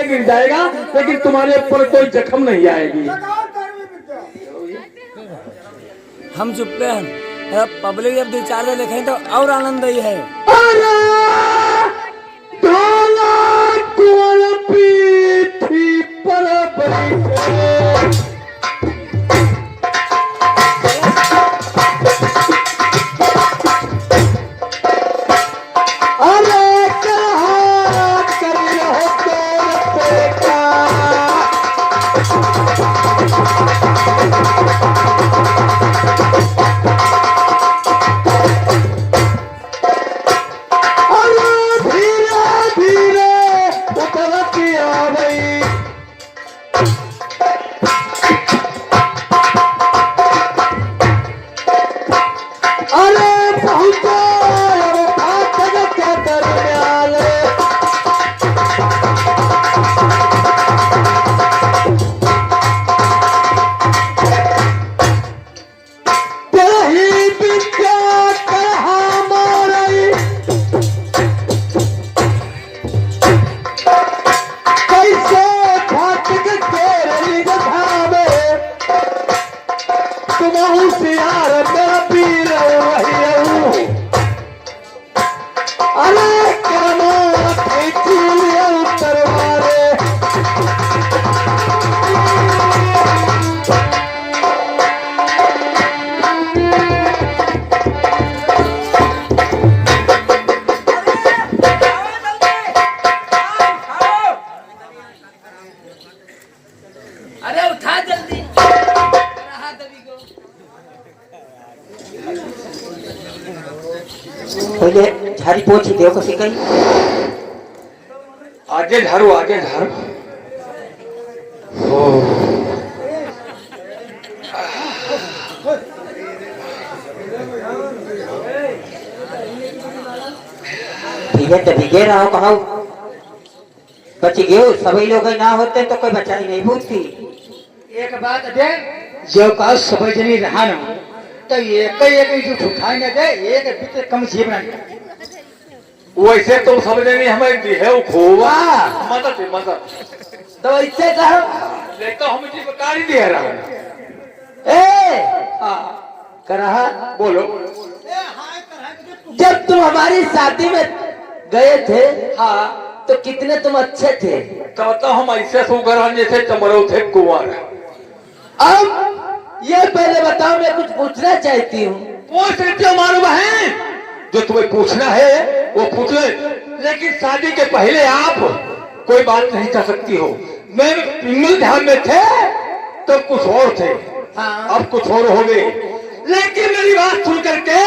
गिर जाएगा, लेकिन तुम्हारे ऊपर कोई जख्म नहीं आएगी। हम चुप्पे हैं, पब्लिक जब 2-4 देखें तो और आनंद ही है। पीठी पर बैठे पहले झाड़ी पोछ देव कसी कही आगे झाड़ू आगे झाड़ू। भीगे तो भीगे रहो कहो बची गयो सभी लोग ना होते तो कोई बचाई नहीं भूलती। एक बात दे जो का सब जनी रहा ना तो एक जो उठाई न दे एक भीतर कम जीव ना वैसे तुम समझ नहीं हमें है खोवा मदद तो ऐसे कहो लेकिन हम जी बता ही दे रहा हूँ। करहा बोलो। जब तुम हमारी शादी में गए थे हाँ तो कितने तुम अच्छे थे। तो हम ऐसे सुगर जैसे चमरो थे कुंवर। अब ये पहले बताओ मैं कुछ पूछना चाहती हूँ। पूछ लेते हो मालूम है जो तुम्हें पूछना है वो पूछ ले, लेकिन शादी के पहले आप कोई बात नहीं कर सकती हो। मैं पिंगल ध्यान में थे तो कुछ और थे हाँ। अब कुछ और हो गए, लेकिन मेरी बात सुन करके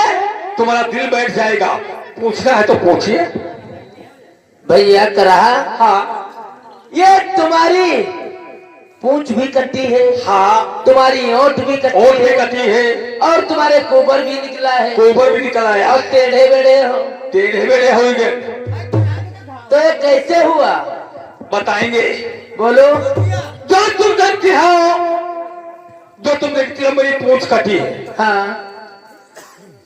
तुम्हारा दिल बैठ जाएगा। पूछना है तो पूछिए। भैया करहा हाँ ये तुम्हारी पूंछ भी कटी है हाँ तुम्हारी ओठ भी कटी है और तुम्हारे कोबर भी निकला है कोबर भी निकला है और टेढ़े बेड़े होंगे। तो ये कैसे हुआ बताएंगे। बोलो। जो तुम देखती हो मेरी पूंछ कटी है हाँ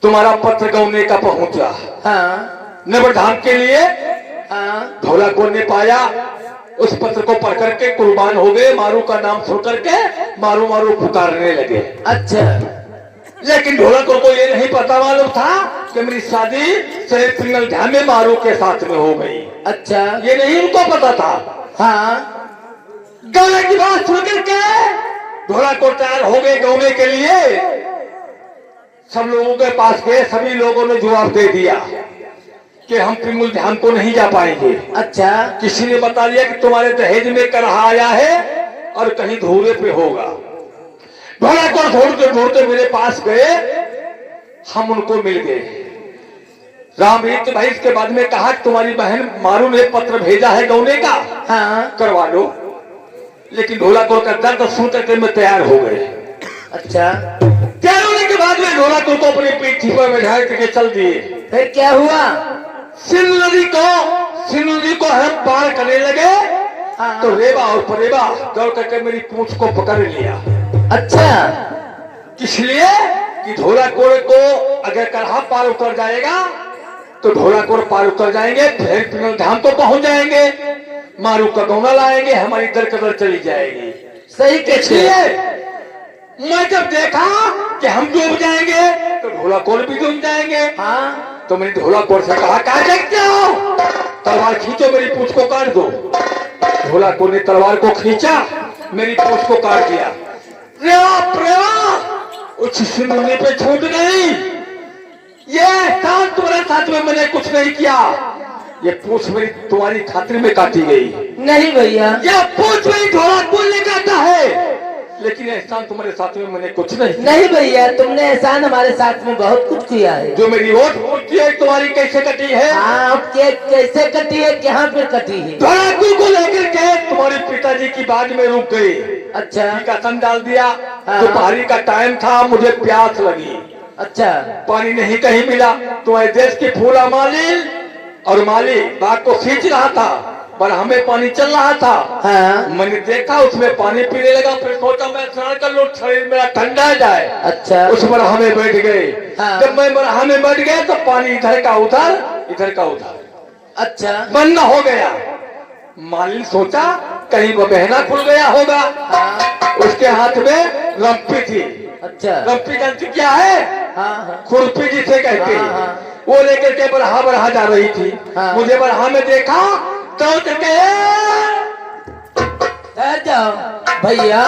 तुम्हारा पत्र गौने का पहुंचा हाँ नवधाम के लिए हाँ ढोला को ने पाया उस पत्र को पढ़ करके कुर्बान हो गए। मारू का नाम सुन करके मारू मारू पुकारने लगे। अच्छा लेकिन ढोलक को ये नहीं पता मालूम था कि मेरी शादी शहर पिंगल ध्यान में मारू के साथ में हो गई। अच्छा ये नहीं उनको पता था। हाँ गाने की बात सुन करके ढोलक को तैयार हो गए गौने के लिए। सब लोगों के पास गए, सभी लोगों ने जवाब दे दिया कि हम पिंगल ध्यान को नहीं जा पाएंगे। अच्छा किसी ने बता दिया कि तुम्हारे दहेज में करहा आया है और कहीं धूरे पे होगा। ढोलक को ढूंढते ढूंढते मेरे पास गए, हम उनको मिल गए। रामरीत भाई इसके बाद में कहा कि तुम्हारी बहन मारू ने पत्र भेजा है गौने का हाँ करवा लो। लेकिन ढोलक का दर्द सुन करके मैं तैयार हो गए। अच्छा तैयार होने के बाद में ढोलक को अपनी पीठी पर बैठा करके चल दिए। फिर क्या हुआ। सिंधु नदी को हम पार करने लगे हाँ। तो रेबा और परेबा दौड़ करके मेरी पूंछ को पकड़ लिया। अच्छा इसलिए कि ढोला कोड़ को अगर करहा पार उतर जाएगा तो ढोला कोड़ पार उतर जाएंगे, फिर पिंगल धाम को पहुंच जाएंगे। मारू का गौना लाएंगे, हमारी दर कदर चली जाएगी। सही कहते इसलिए हैं। मैं जब देखा कि हम डूब जाएंगे तो ढोला कोल भी डूब जाएंगे। हाँ तो मैंने ढोला कोल से कहा, क्या देखते हो, तलवार खींचो, मेरी पूंछ को काट दो। ढोला कोल ने तलवार को खींचा, मेरी पूंछ को काट दिया। रेवा प्रेवा उस सिंदूरी पे छूट गई। ये काम तुम्हारे साथ में मैंने कुछ नहीं किया, ये पूंछ मेरी तुम्हारी खातिर में काटी गई। नहीं भैया, यह पूंछ मेरी ढोला कोल ने काटा है, लेकिन एहसान तुम्हारे साथ में मैंने कुछ नहीं। नहीं भैया, तुमने एहसान हमारे साथ में बहुत कुछ किया है। जो मेरी वोट होती है तुम्हारी कैसे कटी है? हाँ, कैसे कटी है, कहाँ पे कटी है? ढोलाकुल को लेकर के तुम्हारे पिताजी की बाग में रुक गई। अच्छा का सन डाल दिया। हाँ। दोपहरी का टाइम था, मुझे प्यास लगी, अच्छा पानी नहीं कहीं मिला। तुम्हारे देश की फूला माली और माली बाग को खींच रहा था, पर हमें पानी चल रहा था। हाँ मैंने देखा उसमें पानी पीने लगा, फिर सोचा मैं स्नान कर लूं, शरीर मेरा ठंडा जाए। अच्छा उस मरहा में बैठ गए। हाँ। जब मैं मरहा में बैठ गया तो पानी इधर का उधर, इधर का उधर अच्छा बंद हो गया। मालिन सोचा कहीं वो बहना खुल गया होगा। हाँ उसके हाथ में रंपी थी। अच्छा रंपी जानती क्या है? हाँ हाँ खुरपी जिसे कहते हैं। हाँ, हाँ। वो लेकर के बरहा बरहा जा रही थी। हाँ। मुझे बरहा में देखा तो करके ठहर जाओ भैया,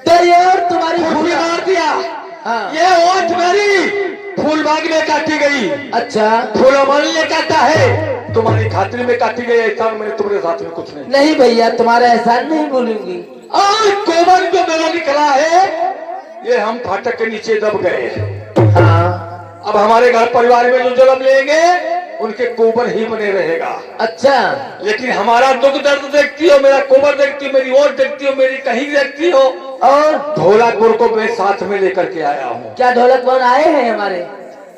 तो ये और तुम्हारी खुरपी फूल। मार दिया। हाँ ये ओठ मेरी फूलबाग में काटी गई, अच्छा फूलमल ने काटा है, तुम्हारी खातिर में काटी गई। ऐसा मैंने तुम्हारे साथ में कुछ नहीं। नहीं भैया, तुम्हारा एहसान नहीं भूलूंगी। और कोबर जो मेरा निकला है, ये हम फाटक के नीचे दब गए। हाँ अब हमारे घर परिवार में जो जन्म लेंगे उनके कोबर ही बने रहेगा। अच्छा लेकिन हमारा दुख दर्द देखती हो, मेरा कोबर देखती हो, मेरी ओट देखती हो, मेरी कहीं देखती हो। और ढोलापुर को मैं साथ में लेकर के आया हूँ। क्या ढोलक बन आए हैं हमारे?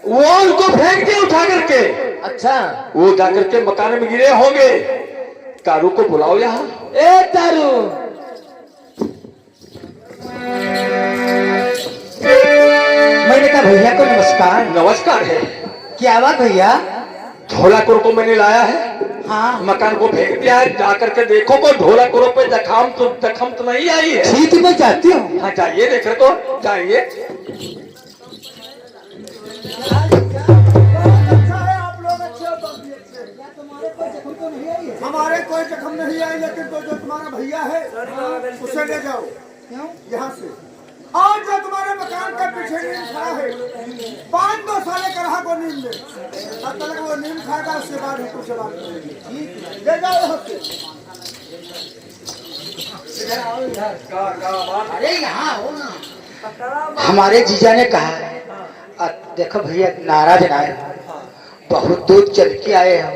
वो उनको फेंक दिया उठा करके, अच्छा वो जाकर के मकान में गिरे होंगे। कारू को बुलाओ यहाँ। ए तारू, मैंने कहा भैया को नमस्कार। नमस्कार है। क्या बात भैया? ढोलापुर को मैंने लाया है, हाँ मकान को फेंक दिया है। जाकर के देखो को ढोलापुर पे जख्म तो नहीं आई है। ठीक में जाती हूँ। हाँ जाइए, देख रहे तो जाइए। हमारे कोई जख्म नहीं आई, लेकिन तो जो तुम्हारा भैया है उसे ले जाओ यहाँ से। और जो तुम्हारे मकान के पीछे नीम खड़ा है, 5-2 साल का रहा को नीम ले, तब तक वो नीम खाएगा, उसके बाद हम कुछ बात करेंगे। ले जाओ यहाँ से। अरे यहाँ हो ना। हमारे जीजा ने कहा है, देखो भैया नाराज ना है, बहुत दूर चल के आए हम,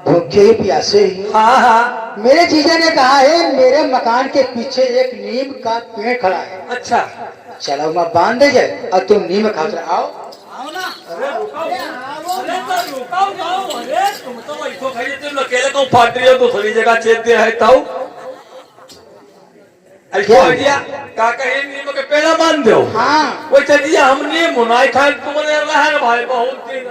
भूखे ही प्यासे ही। हाँ हाँ मेरे जीजा ने कहा है मेरे मकान के पीछे एक नीम का पेड़ खड़ा है, अच्छा। चलो मैं बांध दे जाए और तुम नीम खा कर आओ। दूसरी जगह चेत दे है ताऊ का कहीं नीम के पेड़ा मान दो। हाँ वो चलिए हमने मुनाई खान तुमने रहा है भाई बहुत दिन।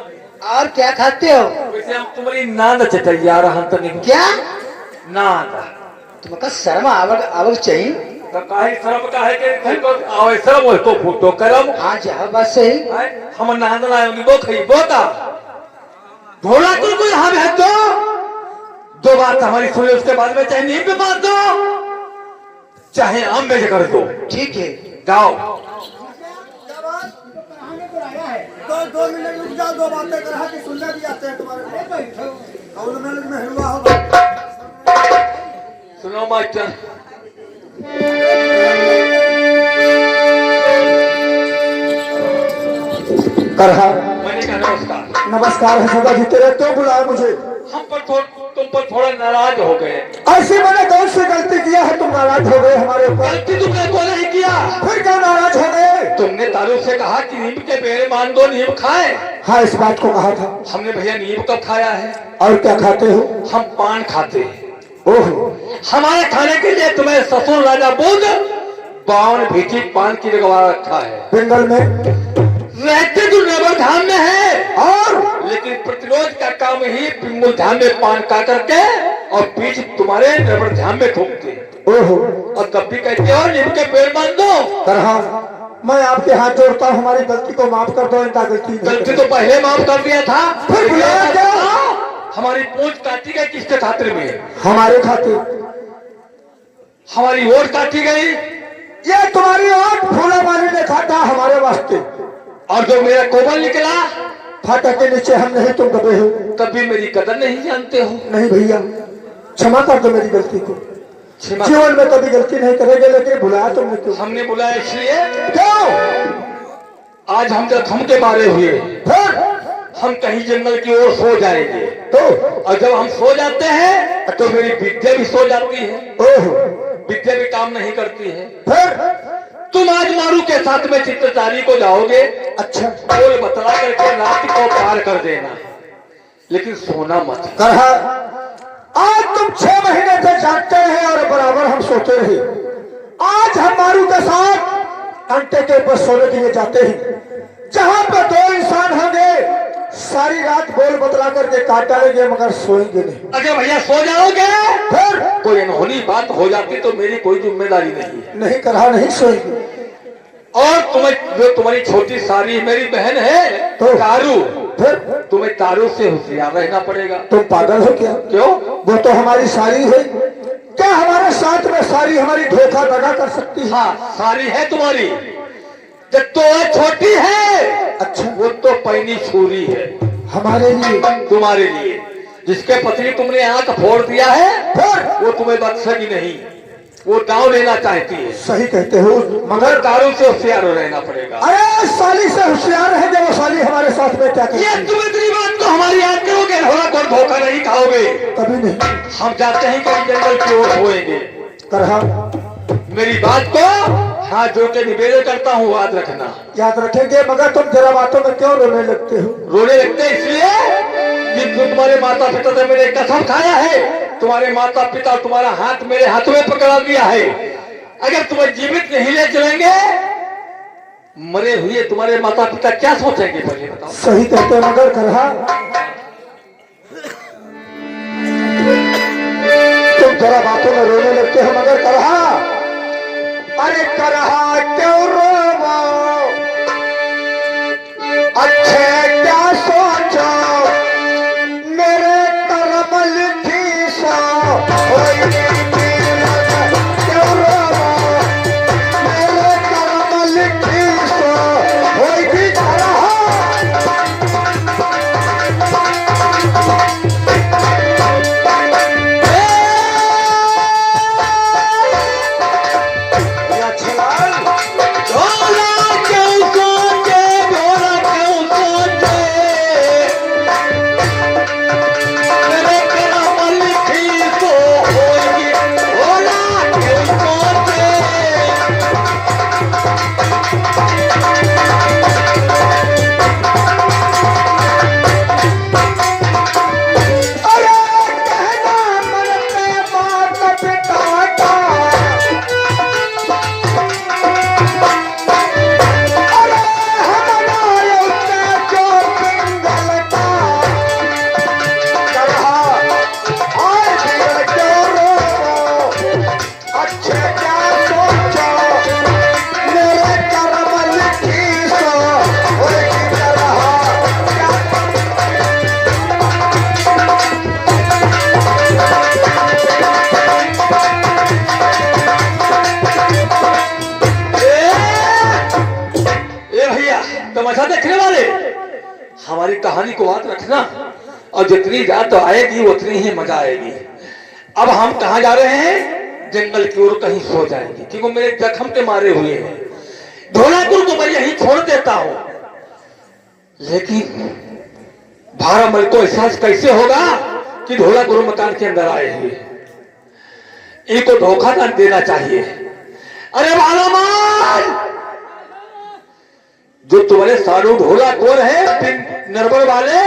और क्या खाते हो? वैसे हम तुम्हारी नाद चटैया रहा तो नहीं क्या नाद तुमका शर्म आवक चाहिए? तो काहे शर्म काहे के आवे शर्म हो तो फोटो करम। हाँ जा बस सही। हम नाद लाएंगे वो खई बोता ढोला को यहाँ है तो दो बात हमारी सुने, उसके बाद में चाहे नीम पे मार दो चाहे आम में कर दो। ठीक है जाओ। तो 2 मिनट रुक जाओ, 2 बातें कर कि सुनने भी आते हैं तुम्हारे कौन में हुआ होगा। सुनो मास्टर, करहा मैंने कहा नमस्कार। नमस्कार है सदा जी, तेरे तो बुलाया मुझे। हम पर तुम पर थोड़ा नाराज हो गए। ऐसी मैंने कौन सी गलती किया है तुम नाराज हो गए हमारे ऊपर? गलती तुमने को नहीं किया, फिर क्या नाराज हो गए? तुमने तारू से कहा कि नीम के पेड़ मान दो, नीम खाए। हाँ इस बात को कहा था। हमने भैया नीम कब खाया है? और क्या खाते हो? हम पान खाते हैं। ओहो हमारे खाने के लिए तुम्हें ससुर राजा बुद्ध 52 भीटी पान की लगवा रखा है। बंगाल में रहते जो नेबर धाम में है और लेकिन प्रतिरोध का काम ही पिंगुल ध्यान में पान का करके और बीज तुम्हारे निर्भर ध्यान में ठोकते। ओहो, और तब भी कहते हो नीम के पेड़ बांध दो। तरहा मैं आपके हाथ जोड़ता हूँ, हमारी गलती को माफ कर दो। इनका गलती तो पहले माफ कर दिया था, फिर बुलाया क्या? हमारी पूंछ काटी गई किसके खातिर में? हमारे खातिर। हमारी वोट काटी गई, ये तुम्हारी वोट फूला पानी ने काटा हमारे वास्ते। और जो मेरा कोमल निकला फाटक के नीचे हम नहीं, तुम दबे हो। कभी मेरी कदर नहीं जानते हो। नहीं भैया, क्षमा कर दो मेरी गलती को। क्षमा जीवन में कभी गलती नहीं करेंगे, लेकिन बुलाया तुमने क्यों? हमने बुलाया इसलिए क्यों? आज हम जब हम के मारे हुए फिर हम कहीं जंगल की ओर सो जाएंगे तो और जब हम सो जाते हैं तो मेरी विद्या भी सो जाती है। ओहो, विद्या भी काम नहीं करती है। फिर तुम आज मारू के साथ में चित्रचारी को जाओगे, अच्छा बोल बतला करके रात को पार कर देना, लेकिन सोना मत। करहा, आज तुम 6 महीने से जागते रहे और बराबर हम सोते रहे। आज हम मारू के साथ अंटे के ऊपर सोने के लिए जाते हैं, जहां पर 2 इंसान होंगे। सारी रात बोल बतला करके काट डालेंगे, मगर सोएंगे नहीं। अगर भैया सो जाओगे फिर कोई अनहोनी बात हो जाती तो मेरी कोई जिम्मेदारी नहीं है। नहीं करहा, नहीं सोएंगे। और तुम्हें जो तुम्हारी छोटी सारी मेरी बहन है तो? तारू, फिर तुम्हें तारू से होशियार रहना पड़ेगा। तुम पागल हो क्या? क्यों? वो तो हमारी सारी है। क्या हमारे साथ में सारी हमारी धोखा दगा कर सकती है? हाँ, सारी है तुम्हारी, जब तो छोटी है। अच्छा, वो तो पैनी छुरी है हमारे लिए। तुम्हारे लिए। जिसके पत्नी तुमने आंख फोड़ दिया है फिर वो तुम्हें बख्शेगी नहीं, वो दांव लेना चाहती है। सही कहते हो, मगर तारू से होशियार रहना पड़ेगा। अरे साली से होशियार है जब वो साली हमारे साथ में क्या ये करती है? तुम इतनी बात को हमारी याद करोगे, थोड़ा कोई धोखा नहीं खाओगे। कभी नहीं। हम जाते हैं कहीं जंगल की ओर सोएंगे। करहा, मेरी बात को हाथ जोड़ के निवेदन करता हूँ, याद रखना। याद रखेंगे, मगर तुम जरा बातों में क्यों रोने लगते हो? रोने लगते इसलिए कि तुम्हारे माता पिता से मैंने कसम खाया है, तुम्हारे माता पिता तुम्हारा हाथ मेरे हाथ में पकड़ा दिया है। अगर तुम्हें जीवित नहीं ले चलेंगे, मरे हुए तुम्हारे माता पिता क्या सोचेंगे पहले बताओ। सही कहते हैं, मगर करहा तुम जरा बातों में रोने लगते हो, मगर करहा। अरे करहा क्यों रोवो, अच्छे क्या सोचो, मेरे कर्म लिखी सो होई क्यों रोवो, मेरे कर्म लिखी सो होई करहा। तमाशा देखने वाले, हमारी कहानी को याद रखना, और जितनी रात आएगी उतनी ही मजा आएगी। अब हम कहाँ जा रहे हैं? जंगल की ओर कहीं सो जाएंगे, क्योंकि मेरे जख्म के मारे हुए हैं। धौलापुर को मैं यहीं छोड़ देता हूं, लेकिन भारामल को एहसास कैसे होगा कि धौलापुर मकान के अंदर आए हुए, इनको धोखा न देना चाहिए। अरे भारामल, जो तुम्हारे सारू ढोला कौन है नरबर वाले,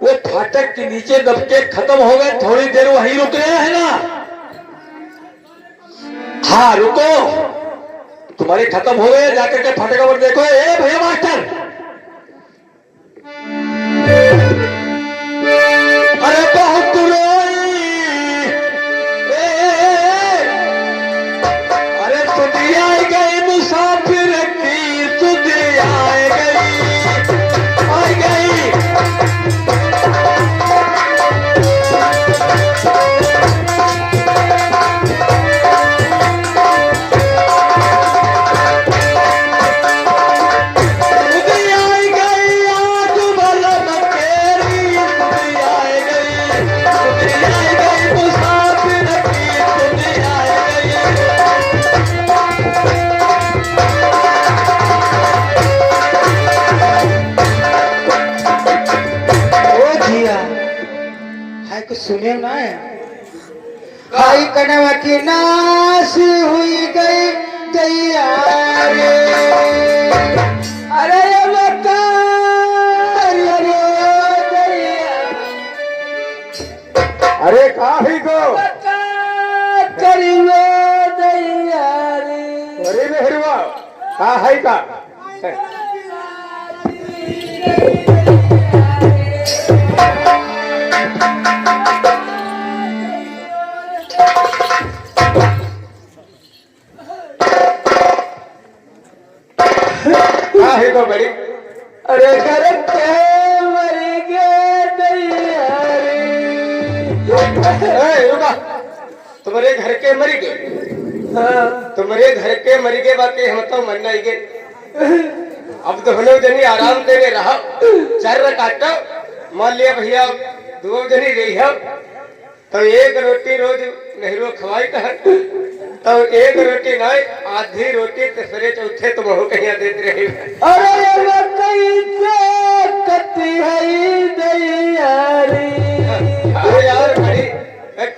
वो फाटक के नीचे दब के खत्म हो गए। थोड़ी देर वहीं रुक रहे हैं ना? हाँ रुको, तुम्हारे खत्म हो गए, जाकर के फाटक पर देखो। ए भैया मास्टर, सुने ना हाई कनवा की नाश हुई गई दैया रे अरे अरे का ही गो करियो दैया रे अरे मेहरवा का है का है तो बड़ी अरे घर के मर गए दैया रे रुका तुम्हारे घर के मर गए तुम्हारे घर के मर गए बाकी हम तो मर नहीं गए अब तो हम लोग जनी आराम देने रहा चर काटो मान लिया भैया दो जनी रही हो तो एक रोटी रोज नेहरू खवाई तो एक रोटी नहीं आधी रोटी तीसरे चौथे तुम हो कहीं देते रहे अरे कैसे कती है दैया रे यार भाई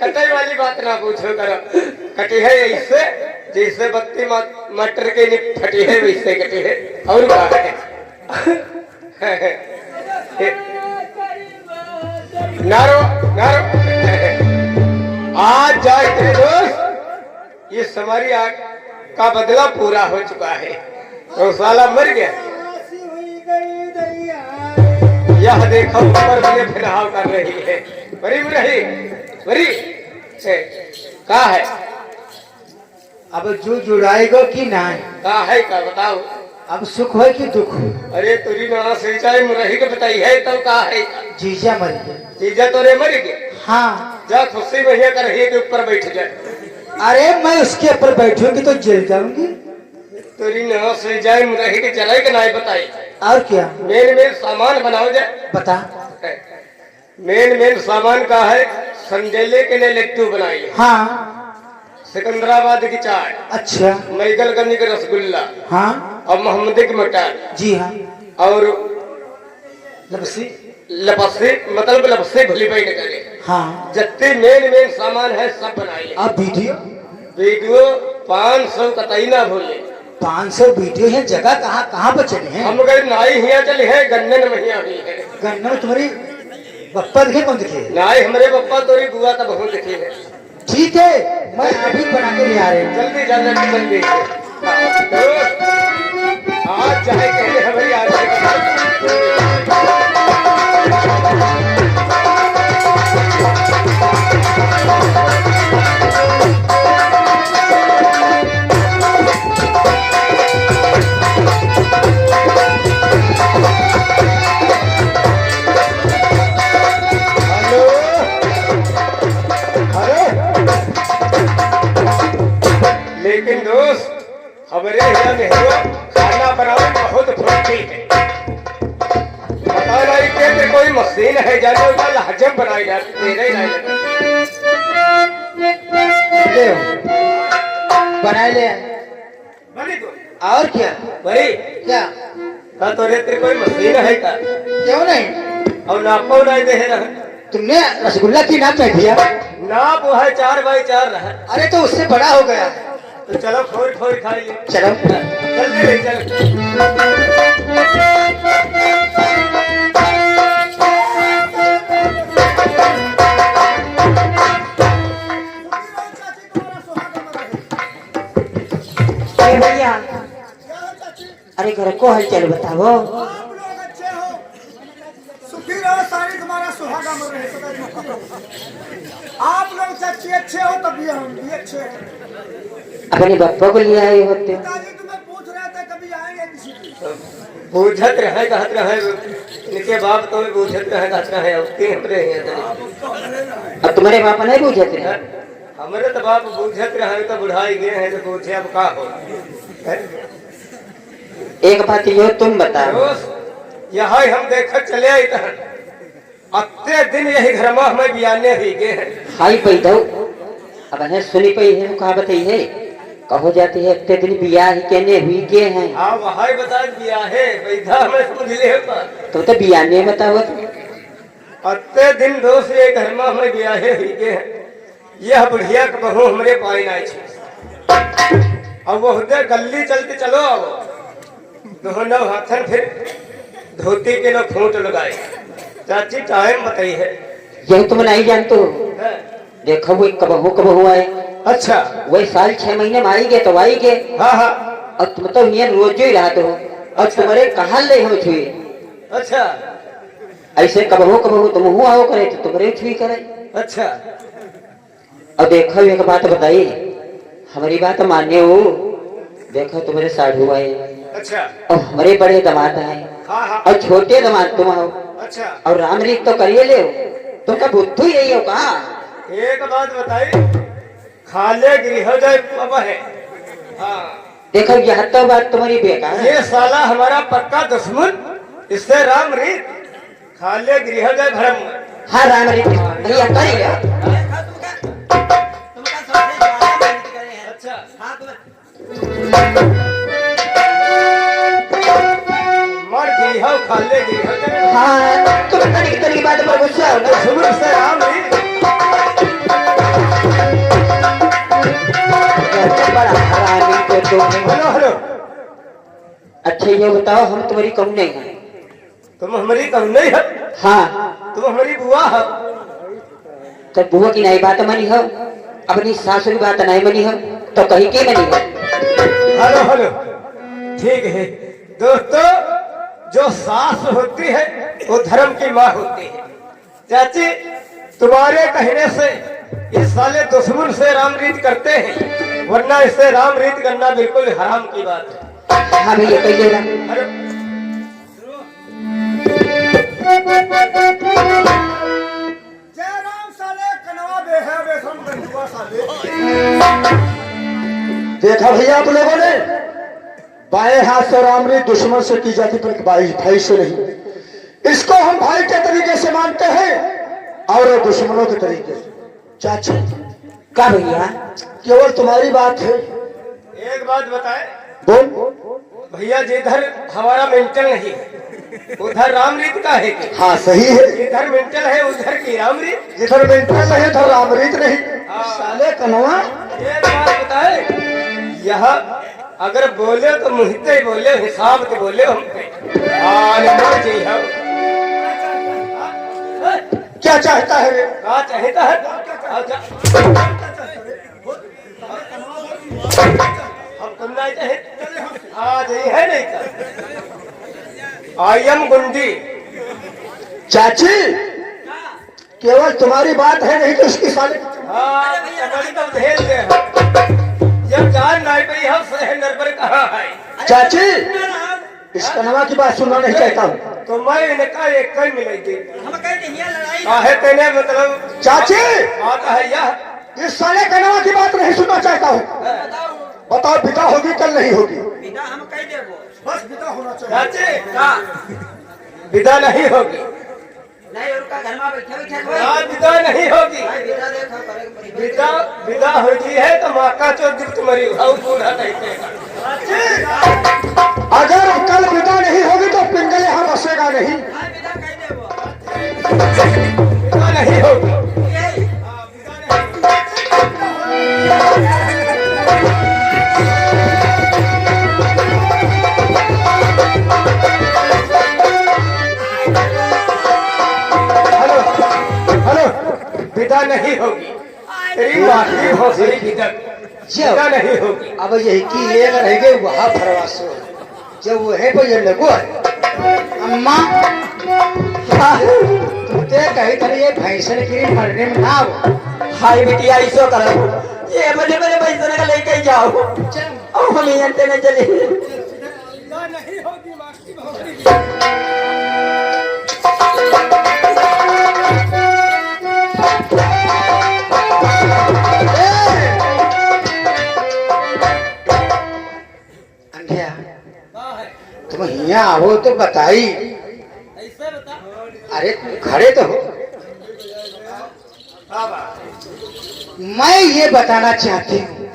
कटाई वाली बात ना पूछो करो कटी है इससे जैसे बत्ती मटर के नहीं फटी है वैसे कटी है और क्या है नारो नारो आज जाए तेरे दोस्त ये हमारी आग का बदला पूरा हो चुका है तो साला मर गया यह देखो ऊपर मुझे फिलहाल कर रही है बड़ी रही बड़ी का है अब जो जुड़ाएगो कि ना का है का बताओ अब सुख हो कि दुख हो अरे तुरी ना सिंचाई मुरही के बताई है तो का है जीजा मर गए चीजा तोरे मर गए हाँ जा खुशी भैया कर रही के ऊपर बैठ जाए अरे मैं उसके ऊपर बैठूंगी तो जेल जाऊंगी तुरी ना सिंचाई मुरही के चलाई के ना बताई और क्या मेन सामान बनाओ जाए बता मेन सामान का है संडेले के लिए लड्डू बनाइए हाँ सिकंदराबाद की चाय अच्छा मैगलगंज का रसगुल्ला हाँ और मोहम्मदी की मटर जी हाँ और लपसी लपसी मतलब लपसी भली भाई ने करे हाँ जितने मेन सामान है सब बनाइए अब वीडियो वीडियो 500 कतई ना भूले 500 वीडियो है जगह कहाँ कहाँ पर चले हैं हम गए नाई हिया चली है गन्नन महिया हुई है गन्ना में तुम्हारी बप्पा दिखे कौन दिखे नाई हमारे पप्पा तोरी बुआ तो बहुत दिखी है ठीक है मैं अभी बना के ले आ रहे हूँ जल्दी जल्दी आज चाहे कहते हमारी आज लेकिन दोस्त हमारे यहाँ नेहरू खाना बनाने बहुत फुर्ती है पता नहीं कि कोई मशीन है जाने वाला हजम बनाई जाती तेरे ही ले आओ। बना ले आए। बड़ी तो और क्या बड़ी क्या का तो तेरे कोई मशीन है का क्यों नहीं और नापो नहीं दे रहा तुमने रसगुल्ला की नाप बैठ दिया नाप वो है 4x4 रहा अरे तो उससे बड़ा हो गया तो चलो फोड़ फोड़ खाइए चलो जल्दी ले चल अरे भैया अरे घर को हलचल बताओ आप लोग अच्छे हो सुखी रहो सारी तुम्हारा सुहागा मर रहे आप लोग सच्चे अच्छे हो तभी हम भी अच्छे हैं अपने बप्पा को लिए आए होते हो पिताजी तुम्हें पूछ रहे थे कभी आएंगे किसी दिन बूझत रहे कहत रहे इनके बाप तो बूझत रहे कहत रहे अब के हमरे हैं अब तुम्हारे पापा नहीं पूछे थे हमारे तो बाप बूझत रहे तो बुढ़ाई गए हैं तो पूछे अब का हो एक बात यो तुम बताओ यहाँ हम देखकर चले आए इधर अत्ते दिन यही घर में हमें बियाने हुई गए हैं हाई पई दो अब है सुनी पई है कहा बताई है कहो जाती है इतने दिन बियाह ही कहने हुई के हैं हाँ वहाँ बता दिया है वैधा हमें समझ ले तो बियाने बताओ अत्ते दिन दोस्त ये घर में हमें ब्याहे हुई के यह बुढ़िया के बहू हमरे पाई ना छे। अब वो होते गली चलते चलो अब दोनों हाथन फिर धोती के ना खूंट लगाए। चाची टाइम बताई है। यही तुम नहीं जानते हो। देखो वो कबहू आए। अच्छा वही साल 6 महीने में आई गए तो आई गए। हाँ हाँ और तुम तो ये रोज ही रहते हो और तुम्हारे कहा ले हम छुए। अच्छा ऐसे कबहू तुम हुआ आओ करे तो तुम्हारे छुई करे। अच्छा और देखो एक बात बताइए हमारी बात मान्य हो। देखो तुम्हारे साधु आए अच्छा और हमारे बड़े दामाद आए हाँ हाँ और छोटे दामाद तुम आओ अच्छा। और राम रीत तो करिए ले तुम का बुद्धू यही हो कहा। एक बात बताई खाले गृह जय अब है। हाँ देखो यह तो बात तुम्हारी बेकार है। ये साला हमारा पक्का दुश्मन इससे राम रीत खाले गृह जय भरम। हाँ राम रीत भैया करिए। अच्छा मर गृह खाले गृह जय हाँ तुम तरी बात पर गुस्सा हो ना। दुश्मन से राम रीत। बड़ा हरामी तो तुम। हेलो हेलो अच्छा ये बताओ हम तुम्हारी कम नहीं है। तुम हमारी कम नहीं है। हाँ तुम हमारी बुआ हो। तो बुआ की नहीं बात मनी हो अपनी सासू की बात नहीं मनी हो तो कहीं के मनी हो। हेलो हेलो ठीक है दोस्तों जो सास होती है वो धर्म की माँ होती है। चाची तुम्हारे कहने से इस साले दुश्मन से राम रीत करते हैं वरना इससे राम रीत करना बिल्कुल हराम की बात है। हाँ भैया कही लेना। अरे जय राम साले कनवा बेहा बेसन बंधुआ साले। देखा भैया आप लोगों ने बाएं हाथ से रामरीत दुश्मन से की जाती पर भाई से नहीं। इसको हम भाई के तरीके से मानते हैं और दुश्मनों के तरीके से। चाची का भैया केवल तुम्हारी बात है। एक बात बताए बोल। भैया जिधर हमारा मेंटल नहीं है उधर राम रीत का है कि? हाँ सही है। जिधर मेंटल है उधर की राम रीत। जिधर मेंटल नहीं तो रामरीत नहीं। हाँ। साले कनवा एक बात बताए यह अगर बोले तो मुहिते ही बोले हिसाब के बोले हम पे। क्या चाहता है वे? क्या चाहता है हम तुम नहीं चाहे आज ही है नहीं का आई एम गुंडी। चाची केवल तुम्हारी बात है नहीं तो उसकी साले। हाँ चमड़ी तो भेज दे जब जान नहीं पई हम सहेंदर पर कहा है। चाची इस कनवा की बात सुनना नहीं चाहता हूँ। तो मैं इनका एक कई मिलाई थी काहे तेने मतलब चाची बात है यह इस साले कनवा की बात नहीं सुनना चाहता हूँ। बताओ पिता होगी कल नहीं होगी। बस विदा होना चाहिए। चाची विदा नहीं होगी। नहीं उनका घर में बैठे आज विदा नहीं होगी। विदा विदा होती है तो माँ का चो गिफ्ट मरी हाउ बूढ़ा नहीं देगा। अगर कल विदा नहीं होगी तो पिंगल यहाँ बसेगा नहीं। विदा नहीं होगी। हेलो हेलो विदा नहीं होगी। तेरी माँ की हौसली विदा नहीं होगी। अब यही की एक रह गए वहाँ फरवासो जब वो है तो ये लगो है अम्मा तुमते कही तरह ये भैंसन की मरने में ना हो। हाय बिटिया ऐसो करो ये बड़े बड़े पैसे का लेके जाओ और हम यहाँ न चले। विदा नहीं होगी बाकी होगी। अंधिया तुम यहाँ आओ तो बताई। ऐसे बता अरे तुम खड़े तो हो। मैं ये बताना चाहती हूँ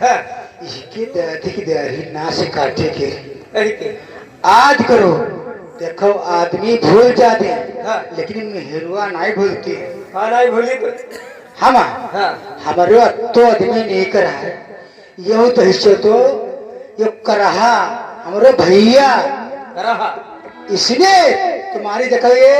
इसके दादी की दाढ़ी ना से काटे के आज करो देखो आदमी भूल जाते हैं हाँ। लेकिन मेहरुआ नहीं भूलती है। हाँ नहीं भूली तो हम हाँ हमारे तो आदमी नहीं करा है यो तो हिस्से तो यो करहा हमारे भैया रहा इसने तुम्हारी देखो ये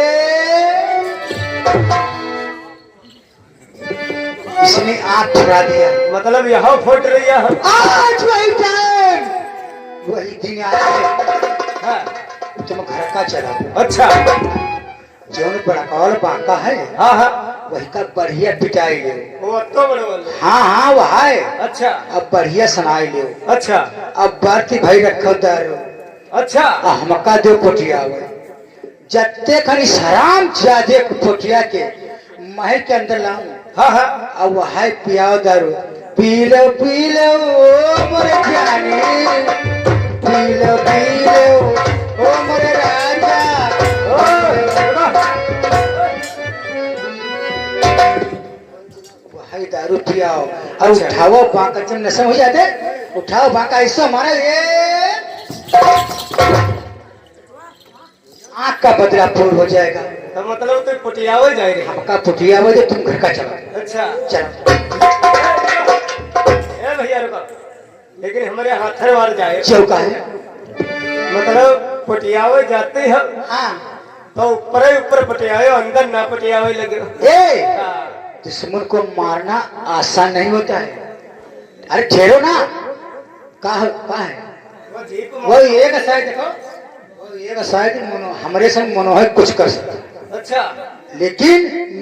इसने आग ठुरा दिया। मतलब यहाँ फुट रही है हम। आज वही टाइम वही दिन आया हाँ तुम घर का चला अच्छा जौन बड़कौल बांका है हाँ हाँ वही का बढ़िया पिटाई ले। वो तो बड़े वाले हाँ हाँ वह है अच्छा अब बढ़िया सुनाई ले। अच्छा अब बरती भाई रखो दारू अच्छा हमका दो पोटिया हुए जत्ते खनी सराम ज्यादा पोटिया के महल के अंदर लाऊं हाँ हाँ अब वह है पियाओ दारू पी लो ओ मोरे जानी पी लो ओ मोरे राजा वह है दारू पियाओ और अच्छा। उठाओ बांका जब नशा हो जाते उठाओ बांका ऐसा मारा ये आँख का बदला पूर्ण हो जाएगा। तो मतलब तो पुटियावे जाएंगे हमका पुटिया हो तुम घर का चलो अच्छा चलो ए भैया रुको लेकिन हमारे हाथ मार जाए चौका है मतलब पटियावे जाते हैं हाँ तो ऊपर ही ऊपर पटियावे अंदर ना पटियावे लगे ए हाँ, दुश्मन को मारना आसान नहीं होता है। अरे ठहरो ना कहा है वो जीप वो एक शायद देखो वो एक शायद हमारे संग मनोहर कुछ कर सकता अच्छा लेकिन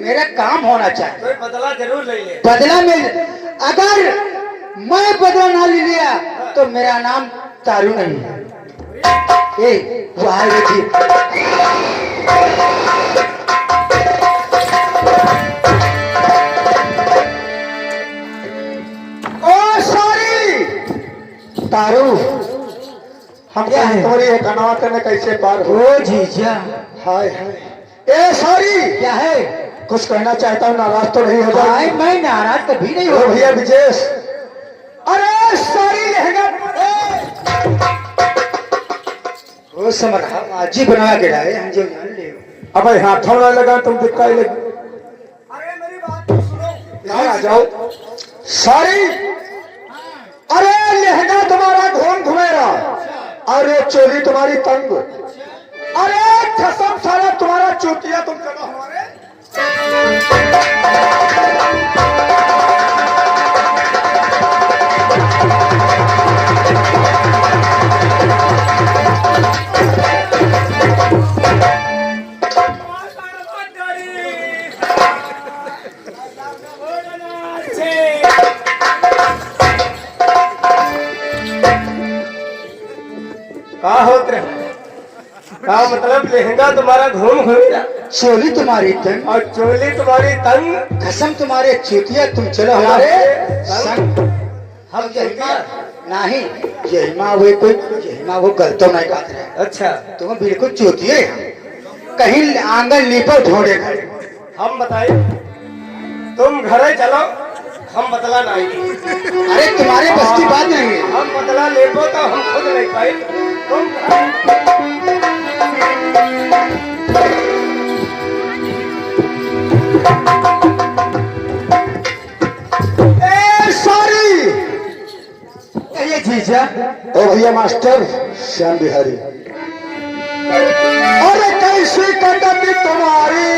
मेरा काम होना चाहिए। कोई बदला जरूर ले ले बदला में अगर मैं बदला ना ले लिया तो मेरा नाम तारू नहीं है। ए वहां देखिए ओ सॉरी तारू हम क्या है? तुम्हारी एक अनाथ में कैसे पार हो। ओ जीजा हाय हाय ए सॉरी क्या है? कुछ कहना चाहता हूँ नाराज तो नहीं हो भाई जाए। मैं नाराज कभी नहीं ओ हो भैया विजेश अरे सॉरी लहंगा वो समझ आज ही बना के लाए हम जो जान ले अब हाथों ना लगा तुम दिक्कत ले अरे मेरी बात तो सुनो यहाँ आ जाओ सॉरी अरे लहंगा तुम्हारा घूम घुमेरा और ये चोली तुम्हारी तंग अरे कसम सारा तुम्हारा चूतिया तुम चलो हमारे कहा होत रहे का मतलब लहंगा तुम्हारा घूम घूमेगा चोली तुम्हारी तंग और चोली तुम्हारी तंग कसम तुम्हारे चूतिया तुम चलो हमारे संग हम यहिमा नहीं यहिमा वो कोई यहिमा वो गलतों नहीं बात है। अच्छा तुम बिल्कुल चूतिए कहीं आंगन लीपो ढोड़े घर हम बताए तुम घरे चलो हम बदला नहीं अरे तुम्हारे बस की बात नहीं है। हम बदला ले तो हम खुद नहीं पाए तुम ए सॉरी ये जीजा ओ भैया मास्टर श्याम बिहारी अरे कैसी कदम तुम्हारी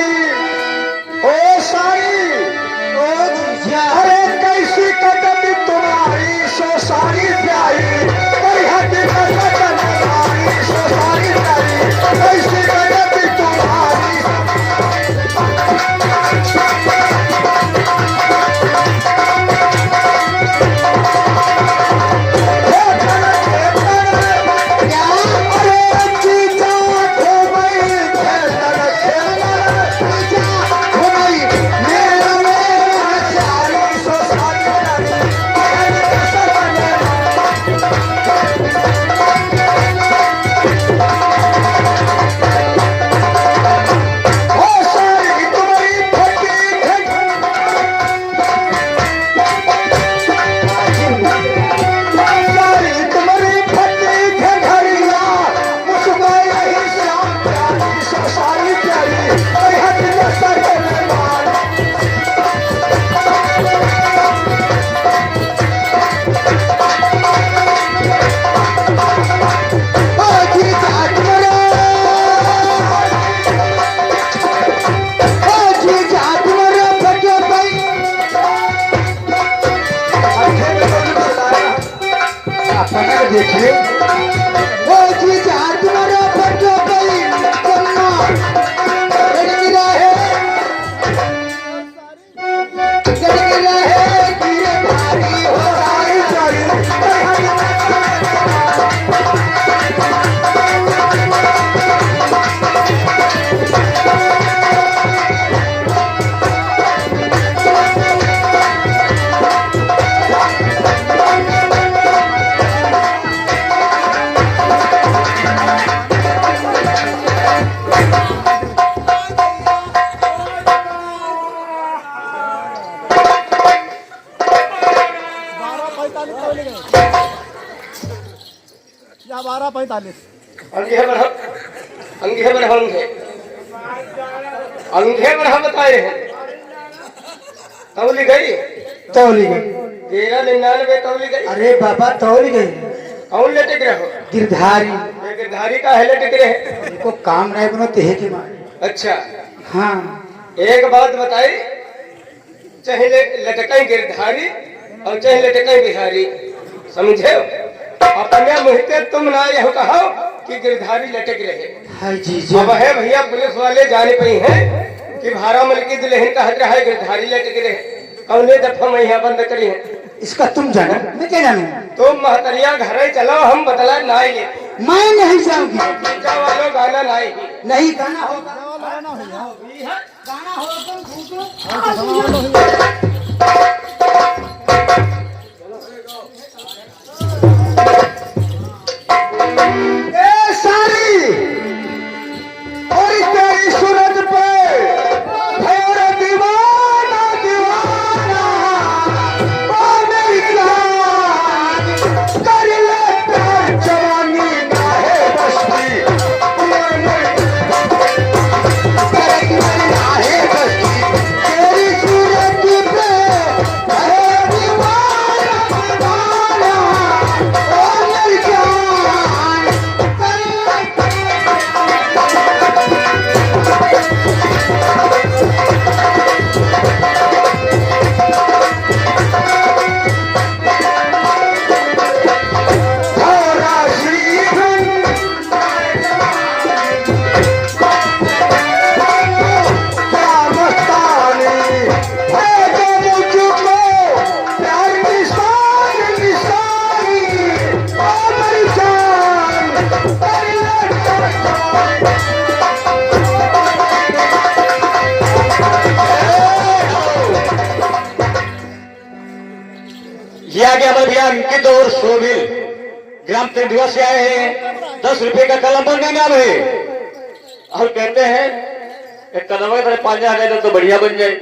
ओ सारी ओ जीजा अरे कैसी कदम तुम्हारी सो सारी प्यारी परिहद कदम तुम्हारी सो सारी प्यारी कैसी कदम तुम्हारी क्या देखिए वो जीजा तुम्हारा फटो गई कन्ना गिरा है गिरे भारी हो आई सारी या 12:45 अंगे बढ़ा अंगे बढ़ा अंगे बढ़ा बताए रहे तौली गई तौली गई 1399 तौली गई। अरे बाबा तौली गई कौन लेटे रहो गिरधारी ये गिरधारी का है लेटे रहे इनको काम नहीं बनाते है कि मारे अच्छा हाँ एक बात बताई चाहे लटकाई गिरधारी और चाहे लटकाई बिहारी समझे अपने मुहते तुम ना यह कहो कि गिरधारी लटक रहे। हाय जीजा अब है भैया पुलिस वाले जाने पई हैं कि भारा मलकी दुल्हन का हट रहा है गिरधारी लटक रहे कौने दफा मैं यहाँ बंद करी है। इसका तुम जानो मैं क्या जानू तुम महतरिया घर चलो हम बदला ना ही मैं नहीं जाऊंगी पिज्जा वालों गाना ना ही नहीं गाना होगा ए सारी और तेरी सूरत पे फेर दीवाना दीवाना ओ मेरी जान कर ले प्यार जवानी ना है बस्ती ना है बस्ती तेरी सूरत पे फेर दीवाना दीवाना ओ मेरी जान कर थोड़ा श्रीधन क्या मस्तानी है जो मुझको प्यार की शान निशानी ओ मेरी जान तेरी ये आगे हमारे भैया अंकित और शोभिल ग्राम तेंदुआ से आए हैं 10 रुपए का कलम बन नाम है और कहते हैं एक कदम 5,000 तो बढ़िया बन जाए।